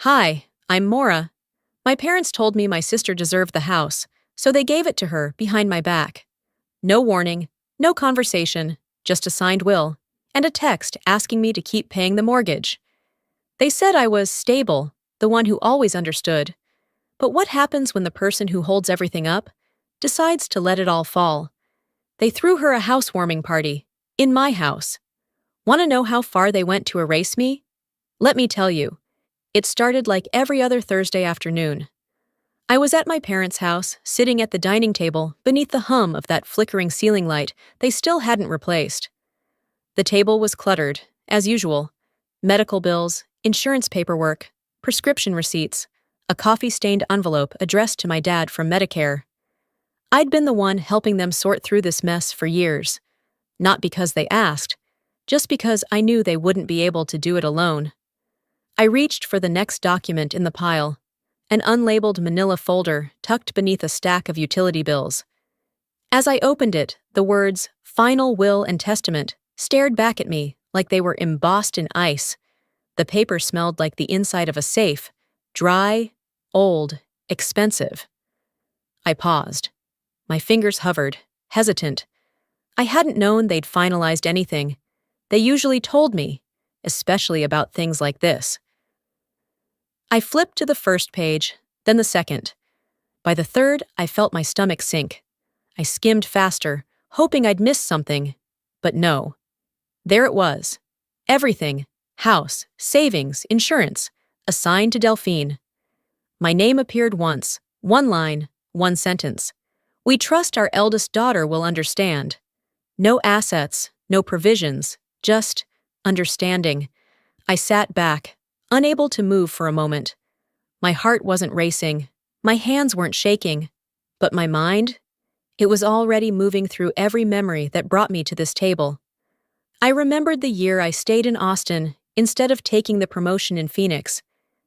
Hi, I'm Maura. My parents told me my sister deserved the house, so they gave it to her behind my back. No warning, no conversation, just a signed will, and a text asking me to keep paying the mortgage. They said I was stable, the one who always understood. But what happens when the person who holds everything up decides to let it all fall? They threw her a housewarming party, in my house. Want to know how far they went to erase me? Let me tell you. It started like every other Thursday afternoon. I was at my parents' house, sitting at the dining table beneath the hum of that flickering ceiling light they still hadn't replaced. The table was cluttered, as usual. Medical bills, insurance paperwork, prescription receipts, a coffee-stained envelope addressed to my dad from Medicare. I'd been the one helping them sort through this mess for years. Not because they asked, just because I knew they wouldn't be able to do it alone. I reached for the next document in the pile, an unlabeled manila folder tucked beneath a stack of utility bills. As I opened it, the words, "Final Will and Testament," stared back at me like they were embossed in ice. The paper smelled like the inside of a safe, dry, old, expensive. I paused. My fingers hovered, hesitant. I hadn't known they'd finalized anything. They usually told me, especially about things like this. I flipped to the first page, then the second. By the third, I felt my stomach sink. I skimmed faster, hoping I'd missed something. But no. There it was. Everything. House, savings, insurance. Assigned to Delphine. My name appeared once. One line, one sentence. We trust our eldest daughter will understand. No assets, no provisions, just understanding. I sat back, unable to move for a moment. My heart wasn't racing, my hands weren't shaking, but my mind? It was already moving through every memory that brought me to this table. I remembered the year I stayed in Austin instead of taking the promotion in Phoenix,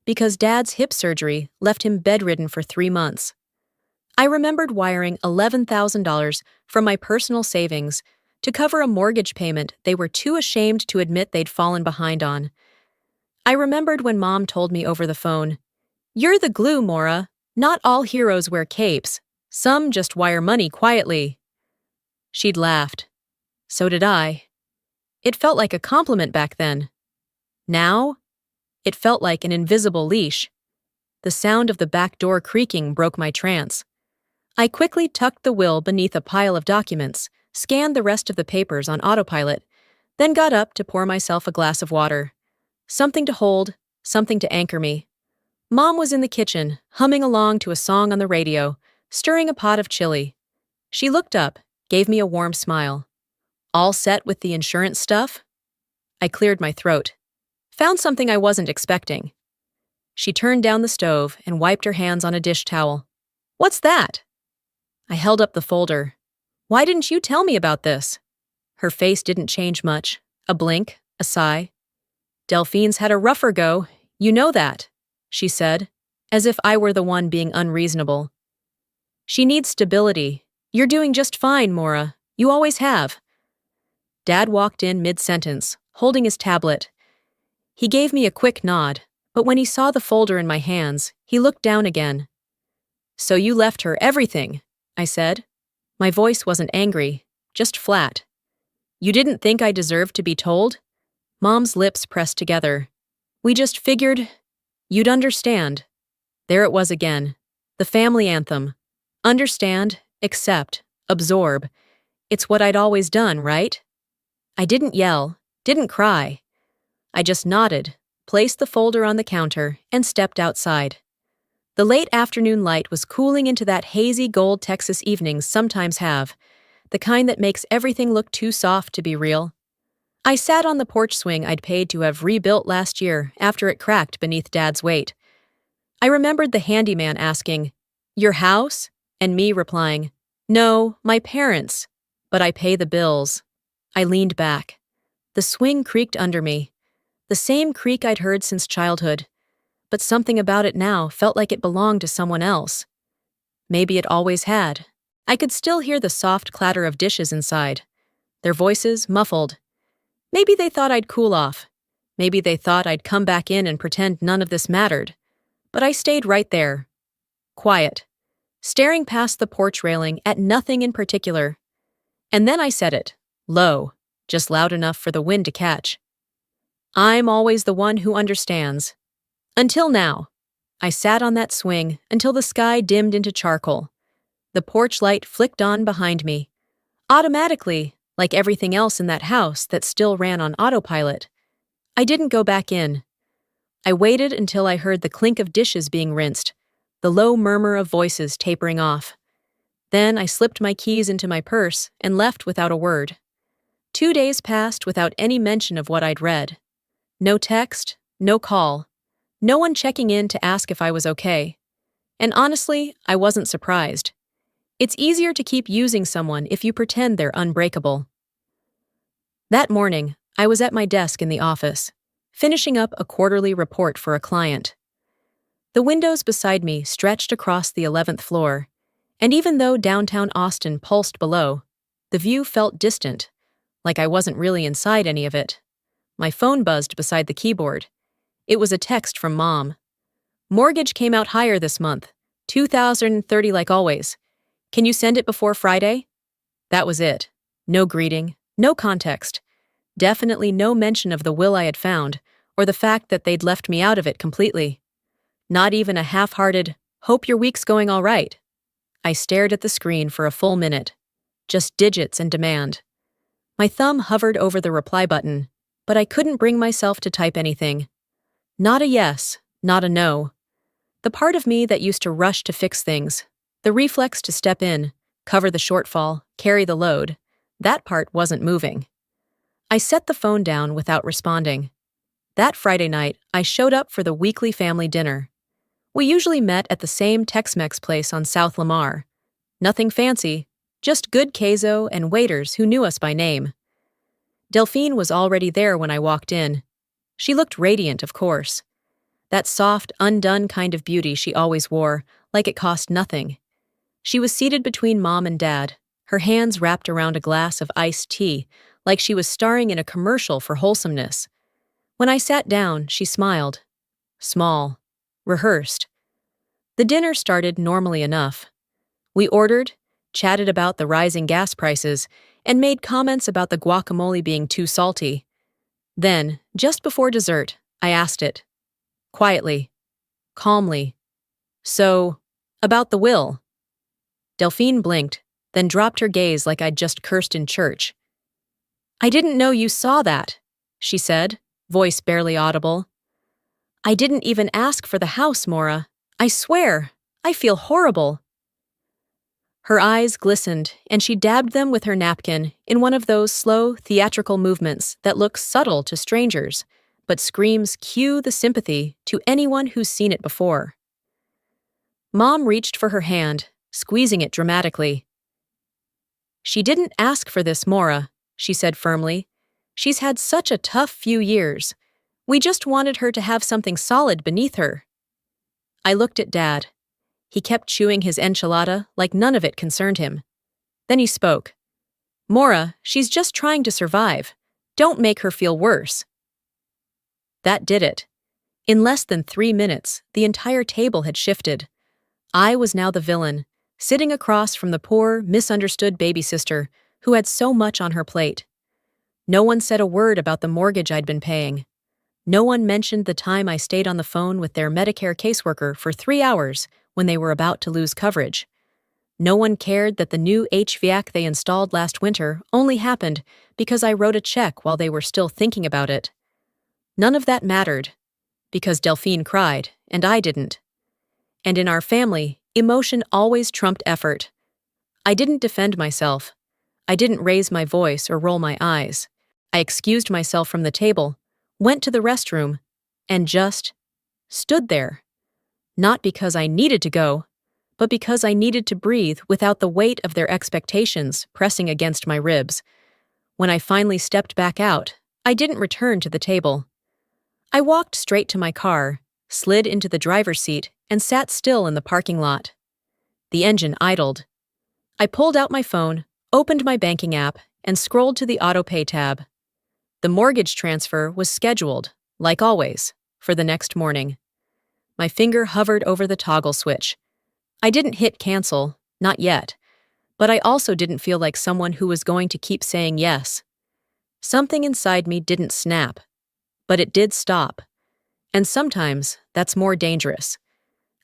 because Dad's hip surgery left him bedridden for 3 months. I remembered wiring $11,000 from my personal savings to cover a mortgage payment they were too ashamed to admit they'd fallen behind on. I remembered when Mom told me over the phone, "You're the glue, Maura. Not all heroes wear capes. Some just wire money quietly." She'd laughed. So did I. It felt like a compliment back then. Now, it felt like an invisible leash. The sound of the back door creaking broke my trance. I quickly tucked the will beneath a pile of documents, scanned the rest of the papers on autopilot, then got up to pour myself a glass of water. Something to hold, something to anchor me. Mom was in the kitchen, humming along to a song on the radio, stirring a pot of chili. She looked up, gave me a warm smile. "All set with the insurance stuff?" I cleared my throat. Found something I wasn't expecting. She turned down the stove and wiped her hands on a dish towel. "What's that?" I held up the folder. "Why didn't you tell me about this?" Her face didn't change much. A blink, a sigh. "Delphine's had a rougher go, you know that," she said, as if I were the one being unreasonable. "She needs stability. You're doing just fine, Maura. You always have." Dad walked in mid-sentence, holding his tablet. He gave me a quick nod, but when he saw the folder in my hands, he looked down again. "So you left her everything," I said. My voice wasn't angry, just flat. "You didn't think I deserved to be told?" Mom's lips pressed together. "We just figured you'd understand." There it was again. The family anthem. Understand, accept, absorb. It's what I'd always done, right? I didn't yell, didn't cry. I just nodded, placed the folder on the counter, and stepped outside. The late afternoon light was cooling into that hazy gold Texas evenings sometimes have, the kind that makes everything look too soft to be real. I sat on the porch swing I'd paid to have rebuilt last year after it cracked beneath Dad's weight. I remembered the handyman asking, "Your house?" and me replying, "No, my parents', but I pay the bills." I leaned back. The swing creaked under me. The same creak I'd heard since childhood, but something about it now felt like it belonged to someone else. Maybe it always had. I could still hear the soft clatter of dishes inside, their voices muffled. Maybe they thought I'd cool off. Maybe they thought I'd come back in and pretend none of this mattered. But I stayed right there, quiet, staring past the porch railing at nothing in particular. And then I said it, low, just loud enough for the wind to catch. I'm always the one who understands. Until now. I sat on that swing until the sky dimmed into charcoal. The porch light flicked on behind me. Automatically, like everything else in that house that still ran on autopilot. I didn't go back in. I waited until I heard the clink of dishes being rinsed, the low murmur of voices tapering off. Then I slipped my keys into my purse and left without a word. 2 days passed without any mention of what I'd read. No text, no call. No one checking in to ask if I was okay. And honestly, I wasn't surprised. It's easier to keep using someone if you pretend they're unbreakable. That morning, I was at my desk in the office, finishing up a quarterly report for a client. The windows beside me stretched across the 11th floor, and even though downtown Austin pulsed below, the view felt distant, like I wasn't really inside any of it. My phone buzzed beside the keyboard. It was a text from Mom. Mortgage came out higher this month, $2,030 like always. Can you send it before Friday? That was it. No greeting, no context. Definitely no mention of the will I had found, or the fact that they'd left me out of it completely. Not even a half-hearted, hope your week's going all right. I stared at the screen for a full minute. Just digits and demand. My thumb hovered over the reply button, but I couldn't bring myself to type anything. Not a yes, not a no. The part of me that used to rush to fix things, the reflex to step in, cover the shortfall, carry the load, that part wasn't moving. I set the phone down without responding. That Friday night, I showed up for the weekly family dinner. We usually met at the same Tex-Mex place on South Lamar. Nothing fancy, just good queso and waiters who knew us by name. Delphine was already there when I walked in. She looked radiant, of course. That soft, undone kind of beauty she always wore, like it cost nothing. She was seated between Mom and Dad, her hands wrapped around a glass of iced tea, like she was starring in a commercial for wholesomeness. When I sat down, she smiled. Small. Rehearsed. The dinner started normally enough. We ordered, chatted about the rising gas prices, and made comments about the guacamole being too salty. Then, just before dessert, I asked it. Quietly. Calmly. So, about the will. Delphine blinked, then dropped her gaze like I'd just cursed in church. I didn't know you saw that, she said, voice barely audible. I didn't even ask for the house, Maura. I swear, I feel horrible. Her eyes glistened, and she dabbed them with her napkin in one of those slow, theatrical movements that look subtle to strangers, but screams cue the sympathy to anyone who's seen it before. Mom reached for her hand, squeezing it dramatically. She didn't ask for this, Maura, she said firmly. She's had such a tough few years. We just wanted her to have something solid beneath her. I looked at Dad. He kept chewing his enchilada like none of it concerned him. Then he spoke. Maura, she's just trying to survive. Don't make her feel worse. That did it. In less than 3 minutes, the entire table had shifted. I was now the villain, sitting across from the poor, misunderstood baby sister who had so much on her plate. No one said a word about the mortgage I'd been paying. No one mentioned the time I stayed on the phone with their Medicare caseworker for 3 hours when they were about to lose coverage. No one cared that the new HVAC they installed last winter only happened because I wrote a check while they were still thinking about it. None of that mattered, because Delphine cried, and I didn't. And in our family, emotion always trumped effort. I didn't defend myself. I didn't raise my voice or roll my eyes. I excused myself from the table, went to the restroom, and just stood there. Not because I needed to go, but because I needed to breathe without the weight of their expectations pressing against my ribs. When I finally stepped back out, I didn't return to the table. I walked straight to my car, slid into the driver's seat, and sat still in the parking lot. The engine idled. I pulled out my phone, opened my banking app, and scrolled to the auto-pay tab. The mortgage transfer was scheduled, like always, for the next morning. My finger hovered over the toggle switch. I didn't hit cancel, not yet, but I also didn't feel like someone who was going to keep saying yes. Something inside me didn't snap, but it did stop. And sometimes that's more dangerous.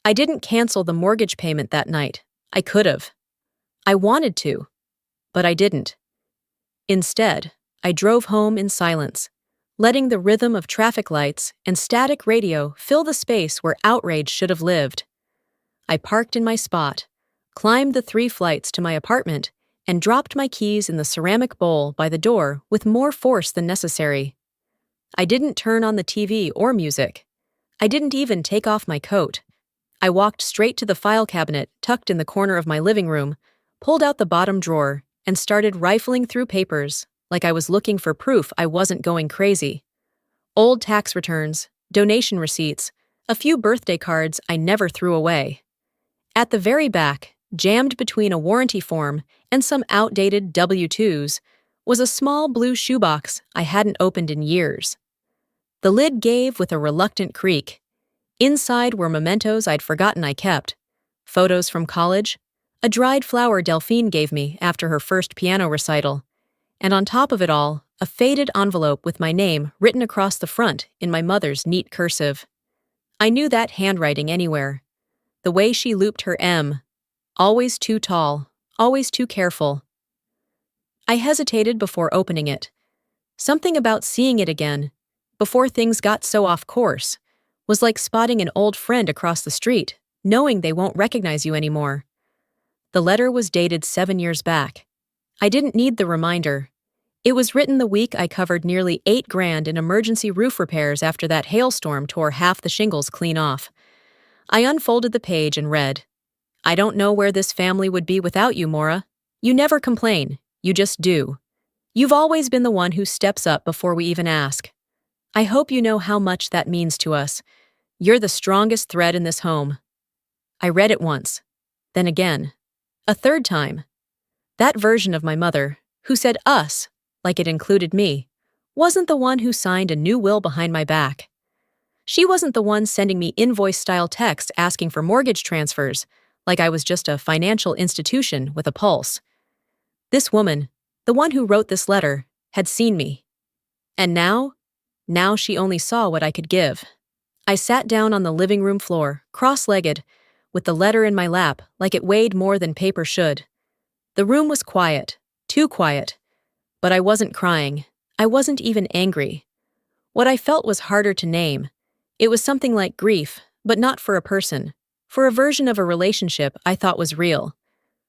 I didn't cancel the mortgage payment that night. I could have. I wanted to, but I didn't. Instead, I drove home in silence, letting the rhythm of traffic lights and static radio fill the space where outrage should have lived. I parked in my spot, climbed the 3 flights to my apartment, and dropped my keys in the ceramic bowl by the door with more force than necessary. I didn't turn on the TV or music. I didn't even take off my coat. I walked straight to the file cabinet tucked in the corner of my living room, pulled out the bottom drawer, and started rifling through papers like I was looking for proof I wasn't going crazy. Old tax returns, donation receipts, a few birthday cards I never threw away. At the very back, jammed between a warranty form and some outdated W-2s, was a small blue shoebox I hadn't opened in years. The lid gave with a reluctant creak. Inside were mementos I'd forgotten I kept, photos from college, a dried flower Delphine gave me after her first piano recital, and on top of it all, a faded envelope with my name written across the front in my mother's neat cursive. I knew that handwriting anywhere. The way she looped her M, always too tall, always too careful. I hesitated before opening it. Something about seeing it again, before things got so off course, was like spotting an old friend across the street, knowing they won't recognize you anymore. The letter was dated 7 years back. I didn't need the reminder. It was written the week I covered nearly $8,000 in emergency roof repairs after that hailstorm tore half the shingles clean off. I unfolded the page and read, "I don't know where this family would be without you, Maura. You never complain, you just do. You've always been the one who steps up before we even ask. I hope you know how much that means to us. You're the strongest thread in this home." I read it once, then again, a third time. That version of my mother, who said us, like it included me, wasn't the one who signed a new will behind my back. She wasn't the one sending me invoice-style texts asking for mortgage transfers, like I was just a financial institution with a pulse. This woman, the one who wrote this letter, had seen me. And now she only saw what I could give. I sat down on the living room floor, cross-legged, with the letter in my lap like it weighed more than paper should. The room was quiet, too quiet. But I wasn't crying. I wasn't even angry. What I felt was harder to name. It was something like grief, but not for a person, for a version of a relationship I thought was real,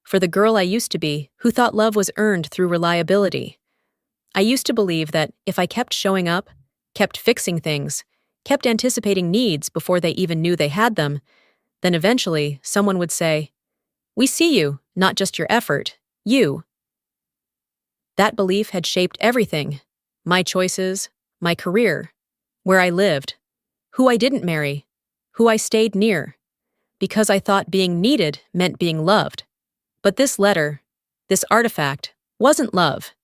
for the girl I used to be who thought love was earned through reliability. I used to believe that if I kept showing up, kept fixing things, kept anticipating needs before they even knew they had them, then eventually someone would say, "We see you, not just your effort, you." That belief had shaped everything, my choices, my career, where I lived, who I didn't marry, who I stayed near, because I thought being needed meant being loved. But this letter, this artifact, wasn't love.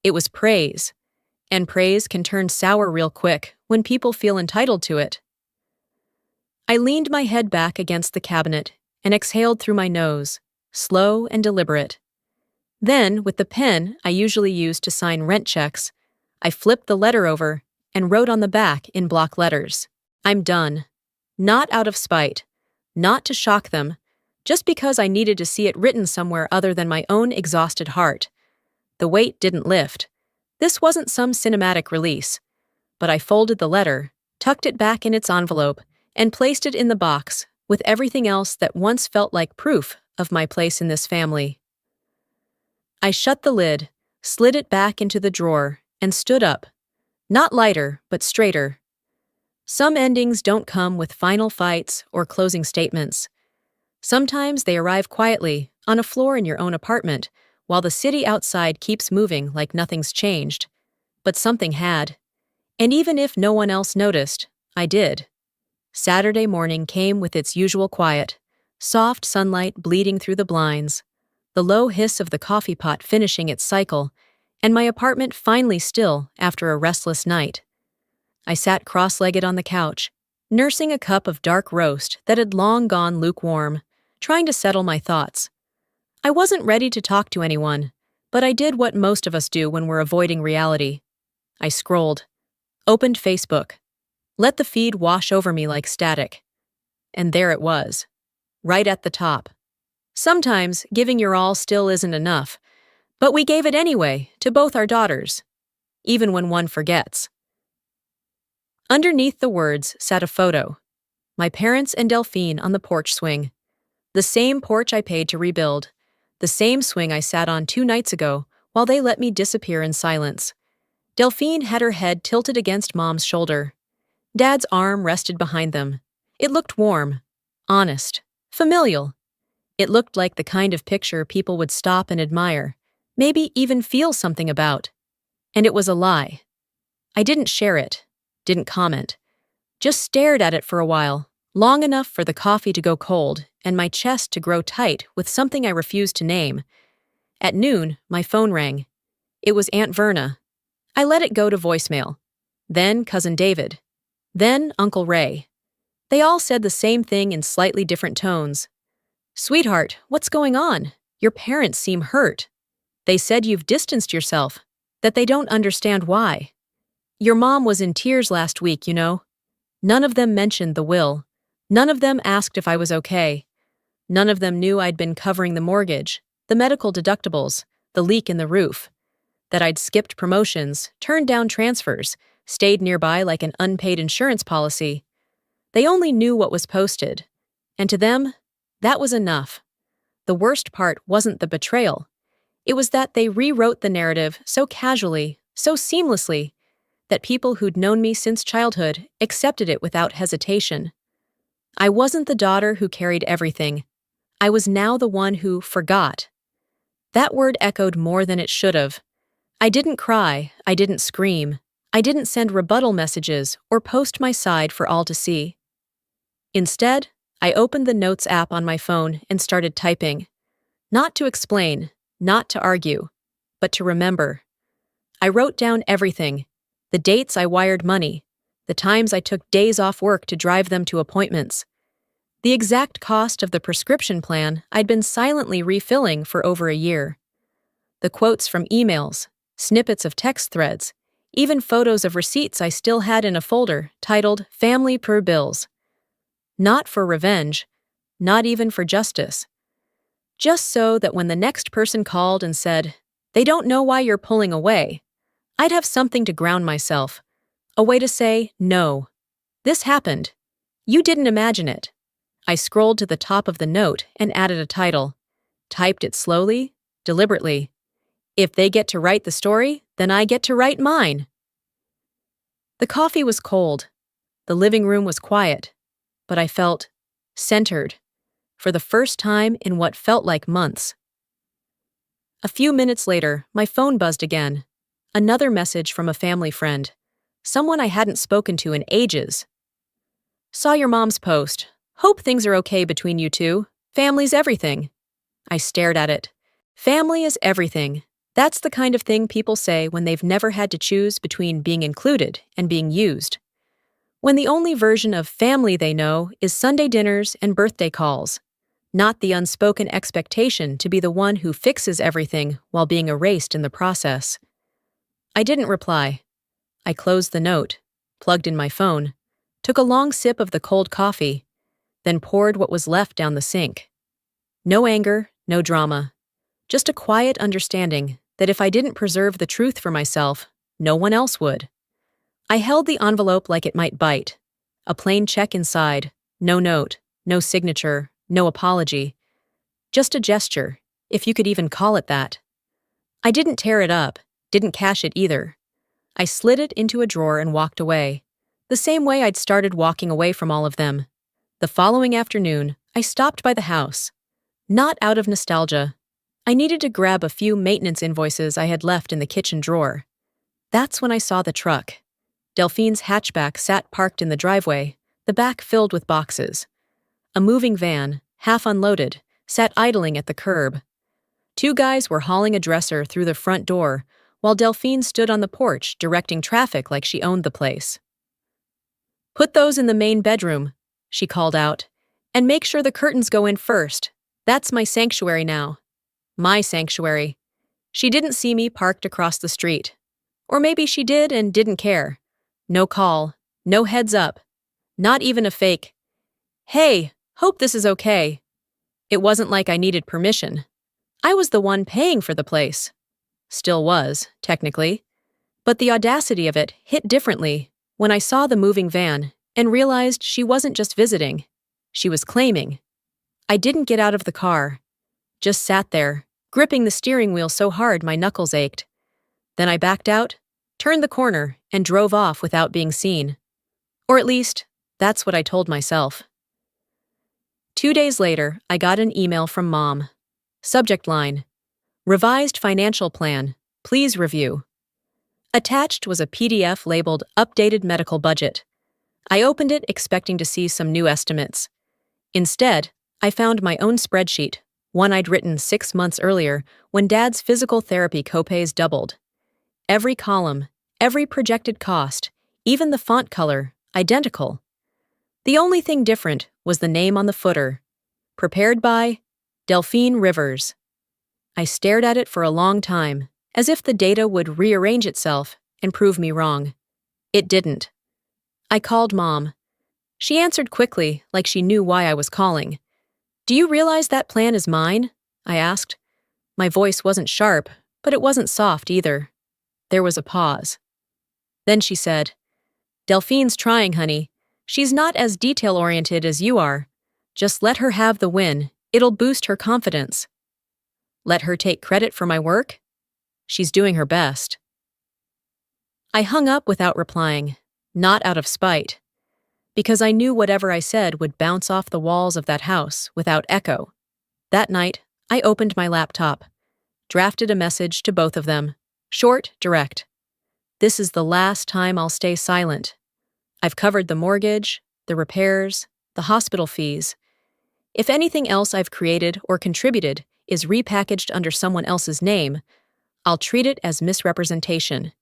It was praise, and praise can turn sour real quick when people feel entitled to it. I leaned my head back against the cabinet and exhaled through my nose, slow and deliberate. Then, with the pen I usually use to sign rent checks, I flipped the letter over and wrote on the back in block letters, "I'm done." Not out of spite, not to shock them, just because I needed to see it written somewhere other than my own exhausted heart. The weight didn't lift. This wasn't some cinematic release. But I folded the letter, tucked it back in its envelope, and placed it in the box with everything else that once felt like proof of my place in this family. I shut the lid, slid it back into the drawer, and stood up. Not lighter, but straighter. Some endings don't come with final fights or closing statements. Sometimes they arrive quietly, on a floor in your own apartment, while the city outside keeps moving like nothing's changed. But something had. And even if no one else noticed, I did. Saturday morning came with its usual quiet, soft sunlight bleeding through the blinds, the low hiss of the coffee pot finishing its cycle, and my apartment finally still after a restless night. I sat cross-legged on the couch, nursing a cup of dark roast that had long gone lukewarm, trying to settle my thoughts. I wasn't ready to talk to anyone, but I did what most of us do when we're avoiding reality. I scrolled, opened Facebook, let the feed wash over me like static. And there it was, right at the top. Sometimes giving your all still isn't enough, but we gave it anyway to both our daughters, even when one forgets. Underneath the words sat a photo. My parents and Delphine on the porch swing. The same porch I paid to rebuild. The same swing I sat on 2 nights ago while they let me disappear in silence. Delphine had her head tilted against Mom's shoulder. Dad's arm rested behind them. It looked warm, honest, familial. It looked like the kind of picture people would stop and admire, maybe even feel something about. And it was a lie. I didn't share it, didn't comment. Just stared at it for a while, long enough for the coffee to go cold and my chest to grow tight with something I refused to name. At noon, my phone rang. It was Aunt Verna. I let it go to voicemail. Then Cousin David. Then Uncle Ray. They all said the same thing in slightly different tones. "Sweetheart, what's going on? Your parents seem hurt. They said you've distanced yourself, that they don't understand why. Your mom was in tears last week, you know." None of them mentioned the will. None of them asked if I was okay. None of them knew I'd been covering the mortgage, the medical deductibles, the leak in the roof. That I'd skipped promotions, turned down transfers, stayed nearby like an unpaid insurance policy. They only knew what was posted. And to them, that was enough. The worst part wasn't the betrayal. It was that they rewrote the narrative so casually, so seamlessly, that people who'd known me since childhood accepted it without hesitation. I wasn't the daughter who carried everything. I was now the one who forgot. That word echoed more than it should have. I didn't cry, I didn't scream, I didn't send rebuttal messages or post my side for all to see. Instead, I opened the Notes app on my phone and started typing. Not to explain, not to argue, but to remember. I wrote down everything, the dates I wired money, the times I took days off work to drive them to appointments, the exact cost of the prescription plan I'd been silently refilling for over a year, the quotes from emails, snippets of text threads, even photos of receipts I still had in a folder titled Family Per Bills. Not for revenge, not even for justice. Just so that when the next person called and said, "They don't know why you're pulling away," I'd have something to ground myself, a way to say, "No, this happened. You didn't imagine it." I scrolled to the top of the note and added a title. Typed it slowly, deliberately. If they get to write the story, then I get to write mine. The coffee was cold. The living room was quiet. But I felt centered, for the first time in what felt like months. A few minutes later, my phone buzzed again. Another message from a family friend, someone I hadn't spoken to in ages. "Saw your mom's post. Hope things are okay between you two. Family's everything." I stared at it. Family is everything. That's the kind of thing people say when they've never had to choose between being included and being used. When the only version of family they know is Sunday dinners and birthday calls, not the unspoken expectation to be the one who fixes everything while being erased in the process. I didn't reply. I closed the note, plugged in my phone, took a long sip of the cold coffee, then poured what was left down the sink. No anger, no drama, just a quiet understanding that if I didn't preserve the truth for myself, no one else would. I held the envelope like it might bite. A plain check inside, no note, no signature, no apology. Just a gesture, if you could even call it that. I didn't tear it up, didn't cash it either. I slid it into a drawer and walked away, the same way I'd started walking away from all of them. The following afternoon, I stopped by the house. Not out of nostalgia. I needed to grab a few maintenance invoices I had left in the kitchen drawer. That's when I saw the truck. Delphine's hatchback sat parked in the driveway, the back filled with boxes. A moving van, half unloaded, sat idling at the curb. 2 guys were hauling a dresser through the front door, while Delphine stood on the porch directing traffic like she owned the place. Put those in the main bedroom, she called out. And make sure the curtains go in first. That's my sanctuary now. My sanctuary. She didn't see me parked across the street. Or maybe she did and didn't care. No call, no heads up, not even a fake, "Hey, hope this is okay." It wasn't like I needed permission. I was the one paying for the place. Still was, technically. But the audacity of it hit differently when I saw the moving van and realized she wasn't just visiting. She was claiming. I didn't get out of the car. Just sat there, gripping the steering wheel so hard my knuckles ached. Then I backed out, turned the corner, and drove off without being seen. Or at least, that's what I told myself. 2 days later, I got an email from Mom. Subject line: Revised financial plan. Please review. Attached was a PDF labeled Updated Medical Budget. I opened it expecting to see some new estimates. Instead, I found my own spreadsheet, one I'd written 6 months earlier when Dad's physical therapy copays doubled. Every column, every projected cost, even the font color, identical. The only thing different was the name on the footer. Prepared by Delphine Rivers. I stared at it for a long time, as if the data would rearrange itself and prove me wrong. It didn't. I called Mom. She answered quickly, like she knew why I was calling. "Do you realize that plan is mine?" I asked. My voice wasn't sharp, but it wasn't soft either. There was a pause. Then she said, "Delphine's trying, honey. She's not as detail-oriented as you are. Just let her have the win. It'll boost her confidence." Let her take credit for my work? She's doing her best. I hung up without replying, not out of spite, because I knew whatever I said would bounce off the walls of that house without echo. That night, I opened my laptop, drafted a message to both of them, short, direct. This is the last time I'll stay silent. I've covered the mortgage, the repairs, the hospital fees. If anything else I've created or contributed is repackaged under someone else's name, I'll treat it as misrepresentation.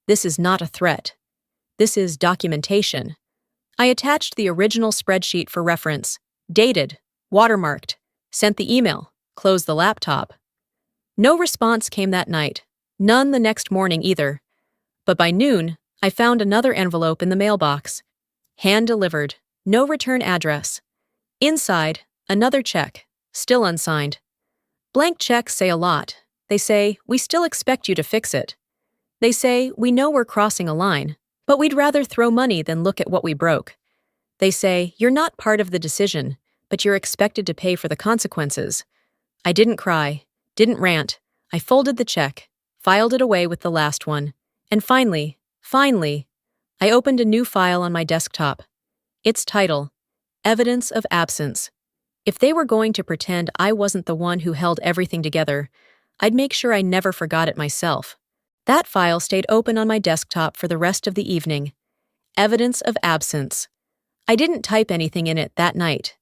This is not a threat. This is documentation. I attached the original spreadsheet for reference, dated, watermarked, sent the email, closed the laptop. No response came that night, none the next morning either. But by noon, I found another envelope in the mailbox. Hand-delivered, no return address. Inside, another check, still unsigned. Blank checks say a lot. They say, "We still expect you to fix it." They say, "We know we're crossing a line, but we'd rather throw money than look at what we broke." They say, "You're not part of the decision, but you're expected to pay for the consequences." I didn't cry, didn't rant. I folded the check, filed it away with the last one, and finally, I opened a new file on my desktop. Its title, Evidence of Absence. If they were going to pretend I wasn't the one who held everything together, I'd make sure I never forgot it myself. That file stayed open on my desktop for the rest of the evening. Evidence of Absence. I didn't type anything in it that night.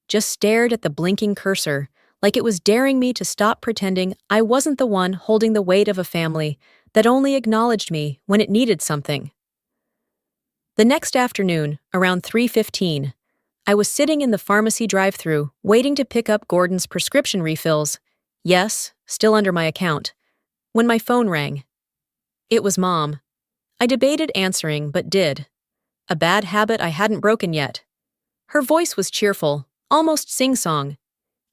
Just stared at the blinking cursor, like it was daring me to stop pretending I wasn't the one holding the weight of a family that only acknowledged me when it needed something. The next afternoon, around 3:15, I was sitting in the pharmacy drive-thru, waiting to pick up Gordon's prescription refills. Yes, still under my account. When my phone rang. It was Mom. I debated answering, but did. A bad habit I hadn't broken yet. Her voice was cheerful, almost sing-song.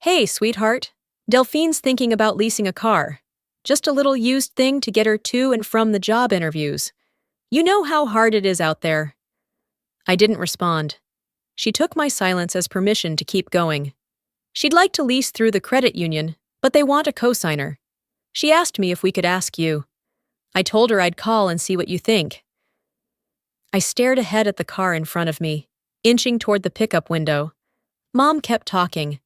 "Hey, sweetheart. Delphine's thinking about leasing a car. Just a little used thing to get her to and from the job interviews. You know how hard it is out there." I didn't respond. She took my silence as permission to keep going. She'd like to lease through the credit union, but they want a cosigner. She asked me if we could ask you. I told her I'd call and see what you think. I stared ahead at the car in front of me, inching toward the pickup window. Mom kept talking.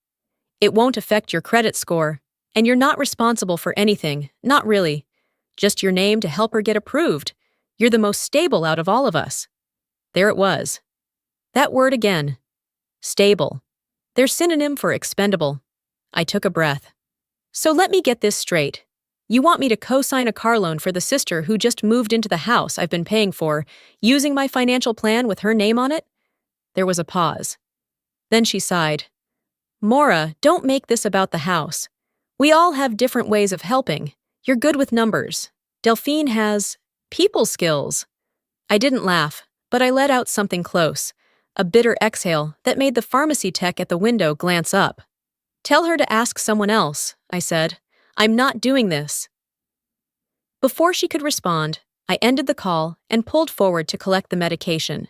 "It won't affect your credit score, and you're not responsible for anything, not really. Just your name to help her get approved. You're the most stable out of all of us." There it was. That word again. Stable. Their synonym for expendable. I took a breath. "So let me get this straight. You want me to co-sign a car loan for the sister who just moved into the house I've been paying for, using my financial plan with her name on it? There was a pause. Then she sighed. Maura, don't make this about the house. We all have different ways of helping. You're good with numbers. Delphine has people skills. I didn't laugh, but I let out something close, a bitter exhale that made the pharmacy tech at the window glance up. Tell her to ask someone else, I said. I'm not doing this. Before she could respond, I ended the call and pulled forward to collect the medication.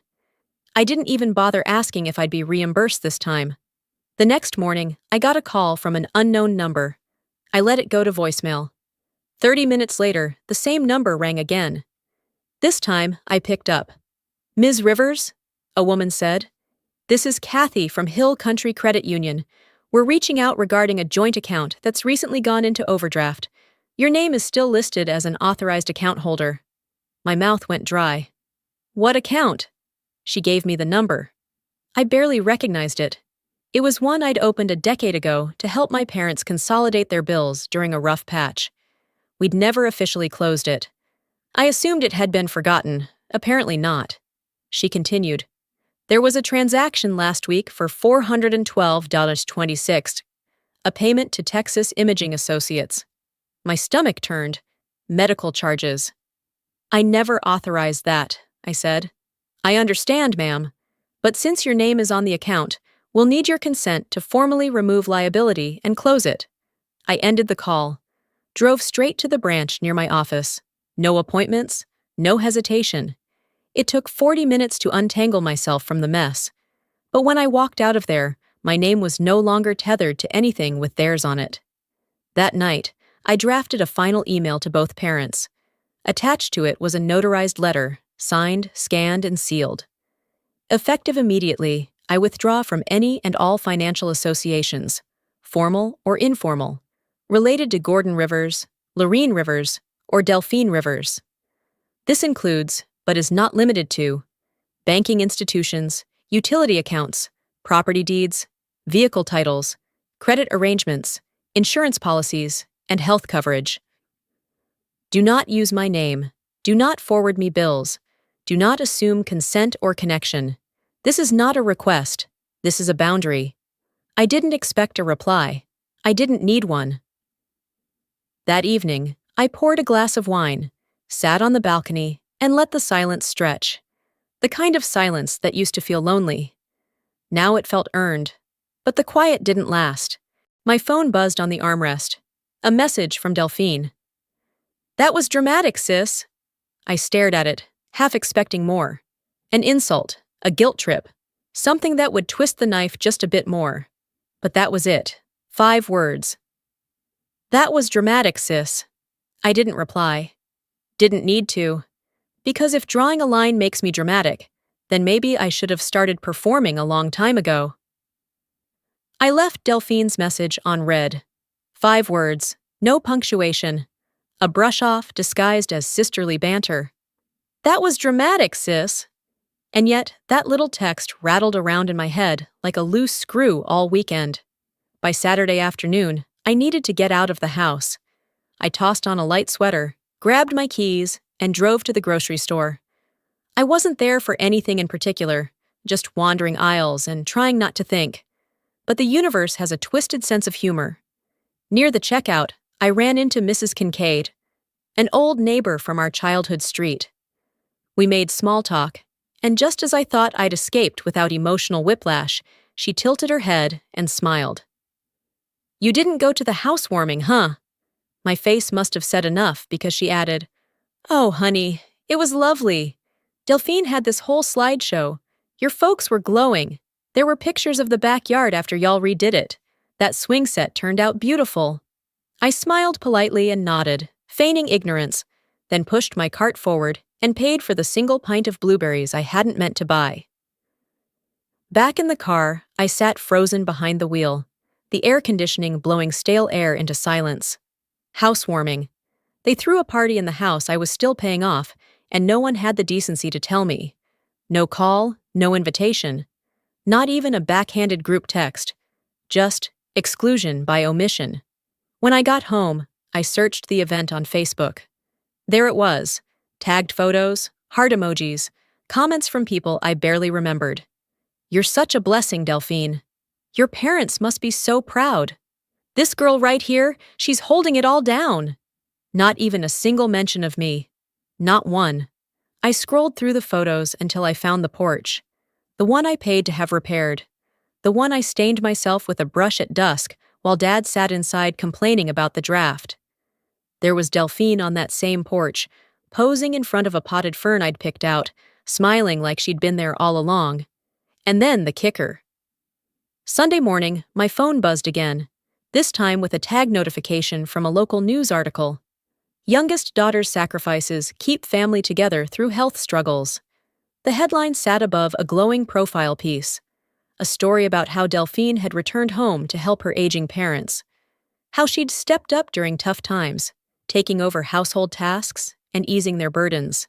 I didn't even bother asking if I'd be reimbursed this time. The next morning, I got a call from an unknown number. I let it go to voicemail. 30 minutes later, the same number rang again. This time, I picked up. Ms. Rivers? A woman said. This is Kathy from Hill Country Credit Union. We're reaching out regarding a joint account that's recently gone into overdraft. Your name is still listed as an authorized account holder. My mouth went dry. What account? She gave me the number. I barely recognized it. It was one I'd opened a decade ago to help my parents consolidate their bills during a rough patch. We'd never officially closed it. I assumed it had been forgotten. Apparently not. She continued. There was a transaction last week for $412.26, a payment to Texas Imaging Associates. My stomach turned. Medical charges. I never authorized that, I said. I understand, ma'am, but since your name is on the account, we'll need your consent to formally remove liability and close it. I ended the call, drove straight to the branch near my office. No appointments, no hesitation. It took 40 minutes to untangle myself from the mess. But when I walked out of there, my name was no longer tethered to anything with theirs on it. That night, I drafted a final email to both parents. Attached to it was a notarized letter, signed, scanned, and sealed. Effective immediately, I withdraw from any and all financial associations, formal or informal, related to Gordon Rivers, Lorene Rivers, or Delphine Rivers. This includes, but is not limited to, banking institutions, utility accounts, property deeds, vehicle titles, credit arrangements, insurance policies, and health coverage. Do not use my name. Do not forward me bills. Do not assume consent or connection. This is not a request. This is a boundary. I didn't expect a reply. I didn't need one. That evening, I poured a glass of wine, sat on the balcony, and let the silence stretch. The kind of silence that used to feel lonely. Now it felt earned. But the quiet didn't last. My phone buzzed on the armrest. A message from Delphine. That was dramatic, sis. I stared at it, half expecting more. An insult, a guilt trip, something that would twist the knife just a bit more. But that was it. 5 words. That was dramatic, sis. I didn't reply. Didn't need to. Because if drawing a line makes me dramatic, then maybe I should have started performing a long time ago. I left Delphine's message on read. 5 words, no punctuation. A brush-off disguised as sisterly banter. That was dramatic, sis. And yet, that little text rattled around in my head like a loose screw all weekend. By Saturday afternoon, I needed to get out of the house. I tossed on a light sweater, grabbed my keys, and drove to the grocery store. I wasn't there for anything in particular, just wandering aisles and trying not to think. But the universe has a twisted sense of humor. Near the checkout, I ran into Mrs. Kincaid, an old neighbor from our childhood street. We made small talk, and just as I thought I'd escaped without emotional whiplash, she tilted her head and smiled. You didn't go to the housewarming, huh? My face must have said enough because she added, Oh, honey, it was lovely. Delphine had this whole slideshow. Your folks were glowing. There were pictures of the backyard after y'all redid it. That swing set turned out beautiful. I smiled politely and nodded, feigning ignorance, then pushed my cart forward and paid for the single pint of blueberries I hadn't meant to buy. Back in the car, I sat frozen behind the wheel, the air conditioning blowing stale air into silence. Housewarming. They threw a party in the house I was still paying off, and no one had the decency to tell me. No call, no invitation. Not even a backhanded group text. Just exclusion by omission. When I got home, I searched the event on Facebook. There it was. Tagged photos, heart emojis, comments from people I barely remembered. "You're such a blessing, Delphine. Your parents must be so proud. This girl right here, she's holding it all down." Not even a single mention of me. Not one. I scrolled through the photos until I found the porch. The one I paid to have repaired. The one I stained myself with a brush at dusk while Dad sat inside complaining about the draft. There was Delphine on that same porch, posing in front of a potted fern I'd picked out, smiling like she'd been there all along. And then the kicker. Sunday morning, my phone buzzed again, this time with a tag notification from a local news article. Youngest daughter's sacrifices keep family together through health struggles. The headline sat above a glowing profile piece, a story about how Delphine had returned home to help her aging parents, how she'd stepped up during tough times, taking over household tasks and easing their burdens.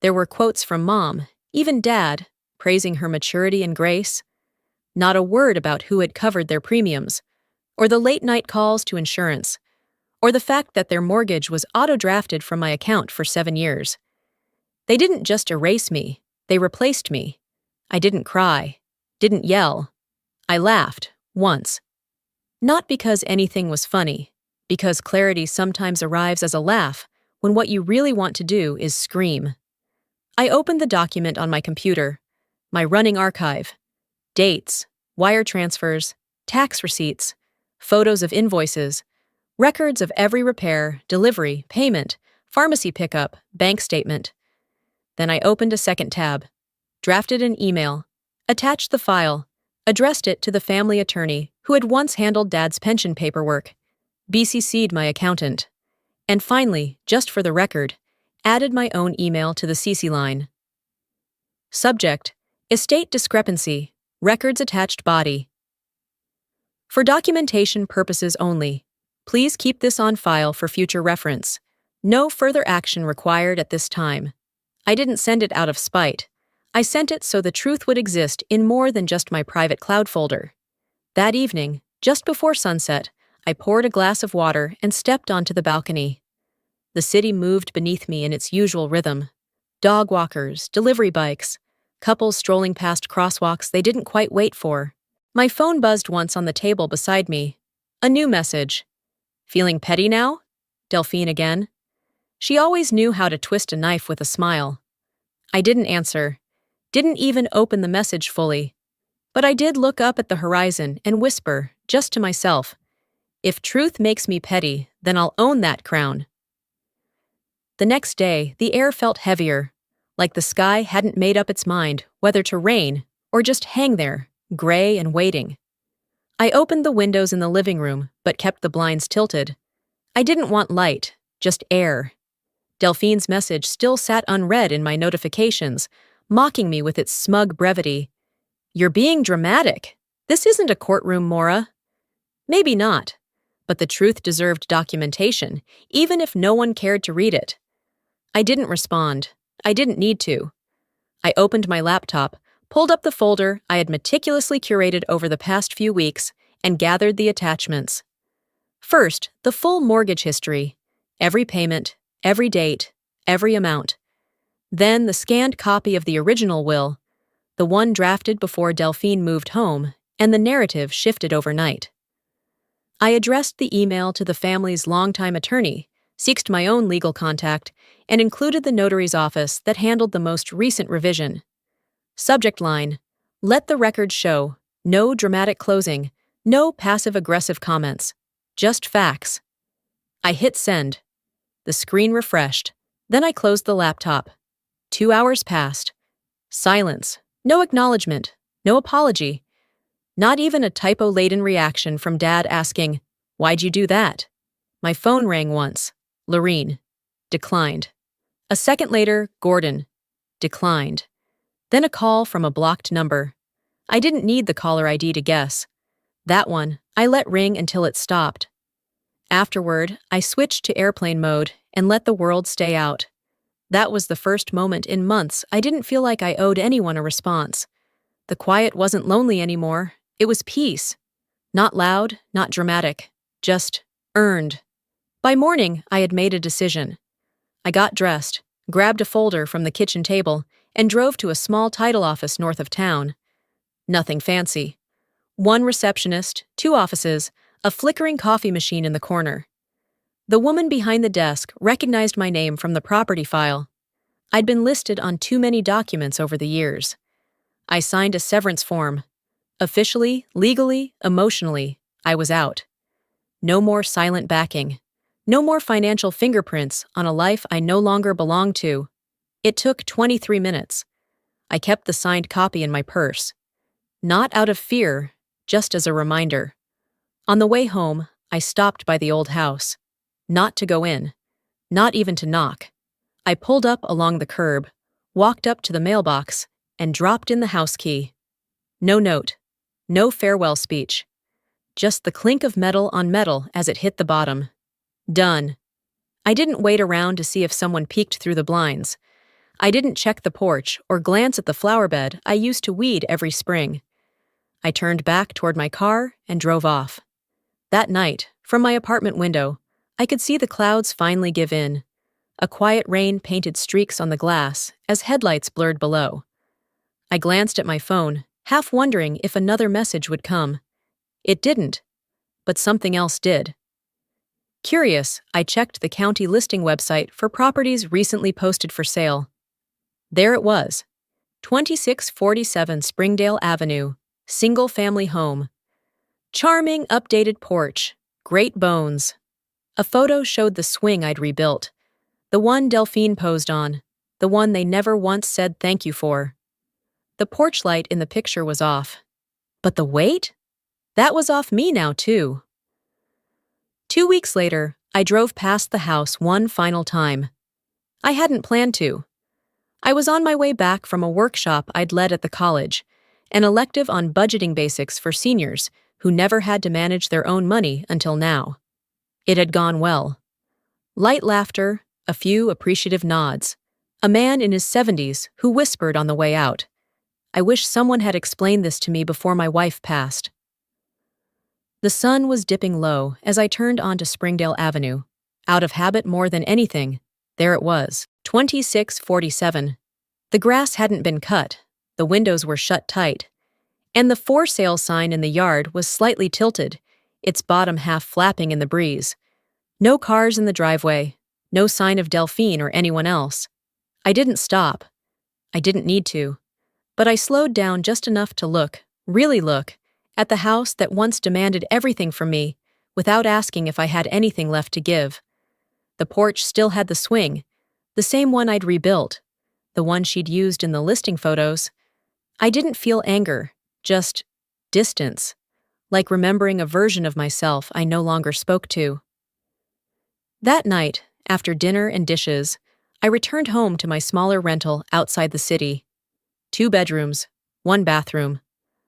There were quotes from Mom, even Dad, praising her maturity and grace. Not a word about who had covered their premiums, or the late-night calls to insurance, or the fact that their mortgage was auto-drafted from my account for 7 years. They didn't just erase me, they replaced me. I didn't cry, didn't yell. I laughed, once. Not because anything was funny, because clarity sometimes arrives as a laugh when what you really want to do is scream. I opened the document on my computer, my running archive. Dates, wire transfers, tax receipts, photos of invoices, records of every repair, delivery, payment, pharmacy pickup, bank statement. Then I opened a second tab, drafted an email, attached the file, addressed it to the family attorney who had once handled Dad's pension paperwork, BCC'd my accountant, and finally, just for the record, added my own email to the CC line. Subject: Estate discrepancy, records attached body. For documentation purposes only, please keep this on file for future reference. No further action required at this time. I didn't send it out of spite. I sent it so the truth would exist in more than just my private cloud folder. That evening, just before sunset, I poured a glass of water and stepped onto the balcony. The city moved beneath me in its usual rhythm. Dog walkers, delivery bikes, couples strolling past crosswalks they didn't quite wait for. My phone buzzed once on the table beside me. A new message. "Feeling petty now?" Delphine again. She always knew how to twist a knife with a smile. I didn't answer, didn't even open the message fully. But I did look up at the horizon and whisper, just to myself, "If truth makes me petty, then I'll own that crown." The next day, the air felt heavier, like the sky hadn't made up its mind whether to rain or just hang there, gray and waiting. I opened the windows in the living room, but kept the blinds tilted. I didn't want light, just air. Delphine's message still sat unread in my notifications, mocking me with its smug brevity. "You're being dramatic. This isn't a courtroom, Maura." Maybe not, but the truth deserved documentation, even if no one cared to read it. I didn't respond. I didn't need to. I opened my laptop, pulled up the folder I had meticulously curated over the past few weeks, and gathered the attachments. First, the full mortgage history, every payment, every date, every amount. Then the scanned copy of the original will, the one drafted before Delphine moved home, and the narrative shifted overnight. I addressed the email to the family's longtime attorney, seeked my own legal contact, and included the notary's office that handled the most recent revision. Subject line: "Let the record show. No dramatic closing. No passive-aggressive comments. Just facts." I hit send. The screen refreshed. Then I closed the laptop. 2 hours passed. Silence. No acknowledgement. No apology. Not even a typo-laden reaction from Dad asking, "Why'd you do that?" My phone rang once. Lorene. Declined. A second later, Gordon. Declined. Then a call from a blocked number. I didn't need the caller ID to guess. That one, I let ring until it stopped. Afterward, I switched to airplane mode and let the world stay out. That was the first moment in months I didn't feel like I owed anyone a response. The quiet wasn't lonely anymore. It was peace. Not loud, not dramatic. Just earned. By morning, I had made a decision. I got dressed, grabbed a folder from the kitchen table, and drove to a small title office north of town. Nothing fancy. One receptionist, two offices, a flickering coffee machine in the corner. The woman behind the desk recognized my name from the property file. I'd been listed on too many documents over the years. I signed a severance form. Officially, legally, emotionally, I was out. No more silent backing. No more financial fingerprints on a life I no longer belonged to. It took 23 minutes. I kept the signed copy in my purse. Not out of fear, just as a reminder. On the way home, I stopped by the old house. Not to go in. Not even to knock. I pulled up along the curb, walked up to the mailbox, and dropped in the house key. No note. No farewell speech. Just the clink of metal on metal as it hit the bottom. Done. I didn't wait around to see if someone peeked through the blinds. I didn't check the porch or glance at the flower bed I used to weed every spring. I turned back toward my car and drove off. That night, from my apartment window, I could see the clouds finally give in. A quiet rain painted streaks on the glass as headlights blurred below. I glanced at my phone, half wondering if another message would come. It didn't, but something else did. Curious, I checked the county listing website for properties recently posted for sale. There it was, 2647 Springdale Avenue, single-family home. Charming, updated porch, great bones. A photo showed the swing I'd rebuilt, the one Delphine posed on, the one they never once said thank you for. The porch light in the picture was off. But the weight? That was off me now, too. 2 weeks later, I drove past the house one final time. I hadn't planned to. I was on my way back from a workshop I'd led at the college, an elective on budgeting basics for seniors who never had to manage their own money until now. It had gone well. Light laughter, a few appreciative nods. A man in his 70s who whispered on the way out, "I wish someone had explained this to me before my wife passed." The sun was dipping low as I turned onto Springdale Avenue. Out of habit more than anything, there it was, 2647. The grass hadn't been cut, the windows were shut tight, and the for sale sign in the yard was slightly tilted, its bottom half flapping in the breeze. No cars in the driveway, no sign of Delphine or anyone else. I didn't stop. I didn't need to. But I slowed down just enough to look, really look, at the house that once demanded everything from me, without asking if I had anything left to give. The porch still had the swing, the same one I'd rebuilt, the one she'd used in the listing photos. I didn't feel anger, just distance, like remembering a version of myself I no longer spoke to. That night, after dinner and dishes, I returned home to my smaller rental outside the city. 2 bedrooms, 1 bathroom.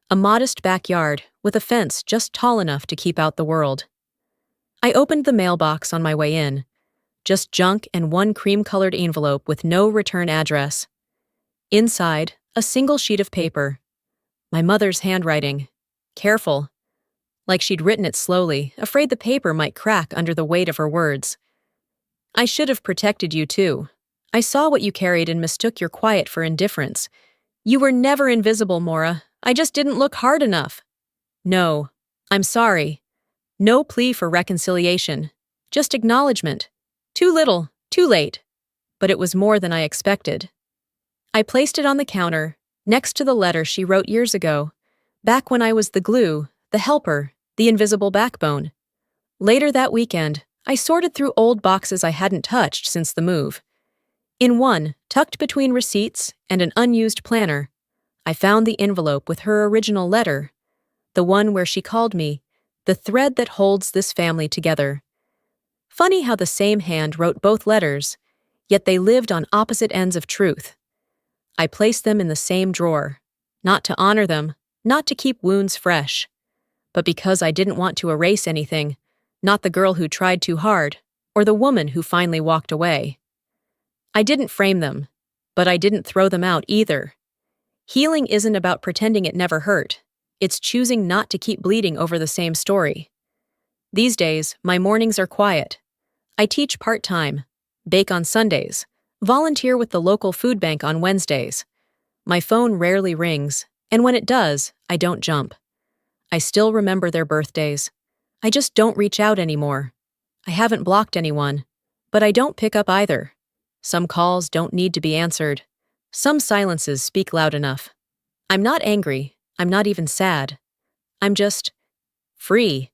A modest backyard with a fence just tall enough to keep out the world. I opened the mailbox on my way in. Just junk and one cream-colored envelope with no return address. Inside, a single sheet of paper. My mother's handwriting. Careful. Like she'd written it slowly, afraid the paper might crack under the weight of her words. "I should have protected you, too. I saw what you carried and mistook your quiet for indifference. You were never invisible, Maura. I just didn't look hard enough. No, I'm sorry. No plea for reconciliation. Just acknowledgement. Too little, too late. But it was more than I expected." I placed it on the counter, next to the letter she wrote years ago, back when I was the glue, the helper, the invisible backbone. Later that weekend, I sorted through old boxes I hadn't touched since the move. In one, tucked between receipts and an unused planner, I found the envelope with her original letter, the one where she called me, the thread that holds this family together. Funny how the same hand wrote both letters, yet they lived on opposite ends of truth. I placed them in the same drawer, not to honor them, not to keep wounds fresh, but because I didn't want to erase anything, not the girl who tried too hard, or the woman who finally walked away. I didn't frame them, but I didn't throw them out either. Healing isn't about pretending it never hurt. It's choosing not to keep bleeding over the same story. These days, my mornings are quiet. I teach part-time, bake on Sundays, volunteer with the local food bank on Wednesdays. My phone rarely rings, and when it does, I don't jump. I still remember their birthdays. I just don't reach out anymore. I haven't blocked anyone, but I don't pick up either. Some calls don't need to be answered. Some silences speak loud enough. I'm not angry. I'm not even sad. I'm just free.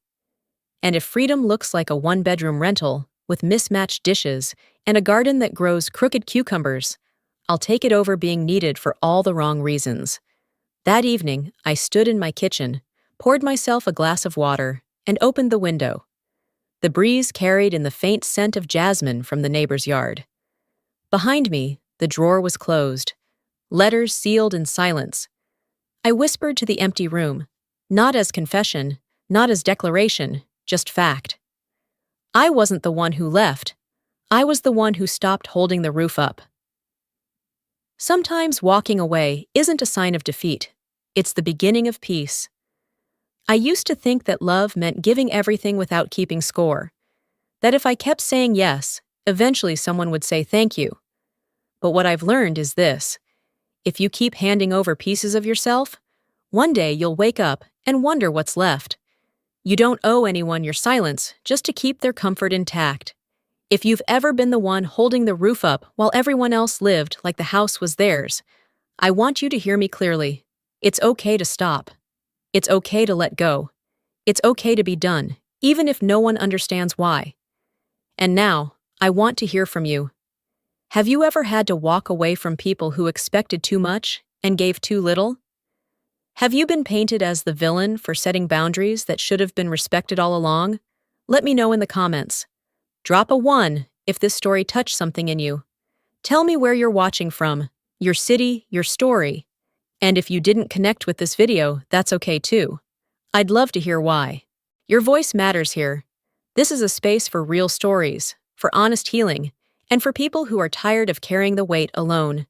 And if freedom looks like a one-bedroom rental with mismatched dishes and a garden that grows crooked cucumbers, I'll take it over being needed for all the wrong reasons. That evening, I stood in my kitchen, poured myself a glass of water, and opened the window. The breeze carried in the faint scent of jasmine from the neighbor's yard. Behind me, the drawer was closed, letters sealed in silence. I whispered to the empty room, not as confession, not as declaration, just fact. I wasn't the one who left. I was the one who stopped holding the roof up. Sometimes walking away isn't a sign of defeat. It's the beginning of peace. I used to think that love meant giving everything without keeping score. That if I kept saying yes, eventually someone would say thank you. But what I've learned is this. If you keep handing over pieces of yourself, one day you'll wake up and wonder what's left. You don't owe anyone your silence just to keep their comfort intact. If you've ever been the one holding the roof up while everyone else lived like the house was theirs, I want you to hear me clearly. It's okay to stop. It's okay to let go. It's okay to be done, even if no one understands why. And now, I want to hear from you. Have you ever had to walk away from people who expected too much and gave too little? Have you been painted as the villain for setting boundaries that should have been respected all along? Let me know in the comments. Drop a 1 if this story touched something in you. Tell me where you're watching from, your city, your story. And if you didn't connect with this video, that's okay too. I'd love to hear why. Your voice matters here. This is a space for real stories, for honest healing, and for people who are tired of carrying the weight alone.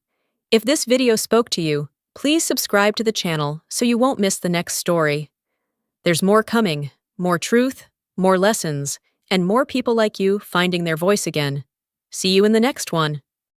If this video spoke to you, please subscribe to the channel so you won't miss the next story. There's more coming, more truth, more lessons, and more people like you finding their voice again. See you in the next one.